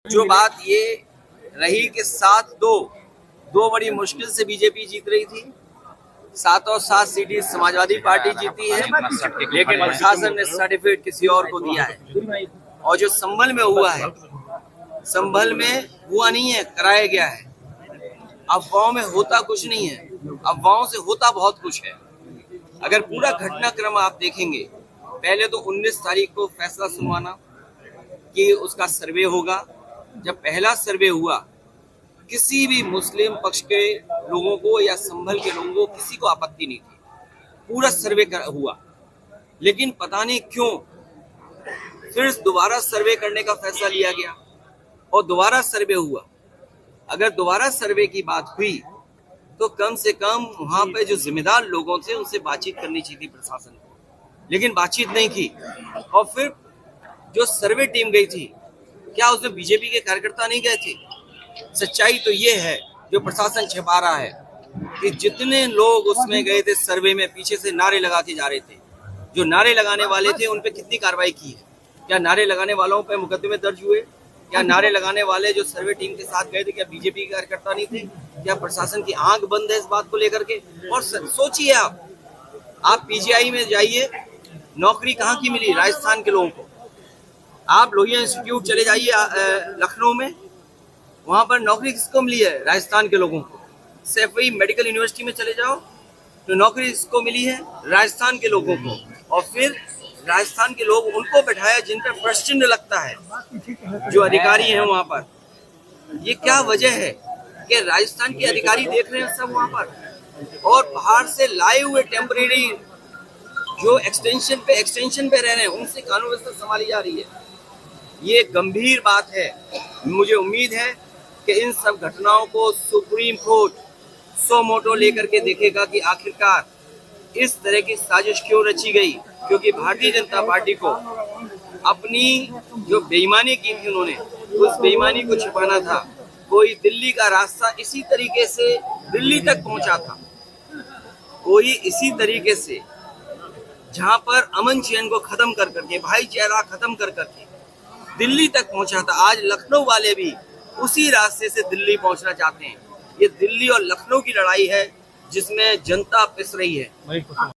जो बात ये रही कि 7-2 बड़ी मुश्किल से बीजेपी जीत रही थी। 7 सीटें समाजवादी पार्टी जीती है, लेकिन प्रशासन ने सर्टिफिकेट किसी और को दिया है। और जो संभल में हुआ है, संभल में हुआ नहीं है, कराया गया है। अफवाहों में होता कुछ नहीं है, अफवाहों से होता बहुत कुछ है। अगर पूरा घटनाक्रम आप देखेंगे, पहले तो 19 तारीख को फैसला सुनवाना कि उसका सर्वे होगा। जब पहला सर्वे हुआ, किसी भी मुस्लिम पक्ष के लोगों को या संभल के लोगों को किसी को आपत्ति नहीं थी, पूरा सर्वे हुआ। लेकिन पता नहीं क्यों फिर दोबारा सर्वे करने का फैसला लिया गया और दोबारा सर्वे हुआ। अगर दोबारा सर्वे की बात हुई तो कम से कम वहां पे जो जिम्मेदार लोगों थे उनसे बातचीत करनी चाहिए थी प्रशासन को, लेकिन बातचीत नहीं की। और फिर जो सर्वे टीम गई थी, क्या उसमें बीजेपी के कार्यकर्ता नहीं गए थे? सच्चाई तो ये है, जो प्रशासन छिपा रहा है, कि जितने लोग उसमें गए थे सर्वे में, पीछे से नारे लगा के जा रहे थे। जो नारे लगाने वाले थे उन पे कितनी कार्रवाई की है? क्या नारे लगाने वालों पे मुकदमे दर्ज हुए? क्या नारे लगाने वाले जो सर्वे टीम के साथ गए थे, क्या बीजेपी के कार्यकर्ता नहीं थे? क्या प्रशासन की आंख बंद है इस बात को लेकर के? और सोचिए, आप पीजीआई में जाइए, नौकरी कहाँ की मिली राजस्थान के लोगों को? आप लोहिया इंस्टीट्यूट चले जाइए लखनऊ में, वहां पर नौकरी किसको मिली है? राजस्थान के लोगों को। सैफई मेडिकल यूनिवर्सिटी में चले जाओ तो नौकरी किसको मिली है? राजस्थान के लोगों को। और फिर राजस्थान के लोग उनको बैठाया जिन पर प्रश्न लगता है, जो अधिकारी हैं वहां पर। ये क्या वजह है कि राजस्थान के अधिकारी देख रहे हैं सब वहां पर, और बाहर से लाए हुए टेम्परेरी जो एक्सटेंशन पे रह रहे हैं, उनसे कानून व्यवस्था संभाली जा रही है। ये गंभीर बात है। मुझे उम्मीद है कि इन सब घटनाओं को सुप्रीम कोर्ट सो मोटो लेकर के देखेगा कि आखिरकार इस तरह की साजिश क्यों रची गई। क्योंकि भारतीय जनता पार्टी को अपनी जो बेईमानी की थी उन्होंने, उस बेईमानी को छिपाना था। कोई दिल्ली का रास्ता इसी तरीके से दिल्ली तक पहुंचा था, कोई इसी तरीके से जहां पर अमन चैन को खत्म कर करके, भाईचारा खत्म कर करके दिल्ली तक पहुंचा था। आज लखनऊ वाले भी उसी रास्ते से दिल्ली पहुंचना चाहते हैं। ये दिल्ली और लखनऊ की लड़ाई है जिसमें जनता पिस रही है।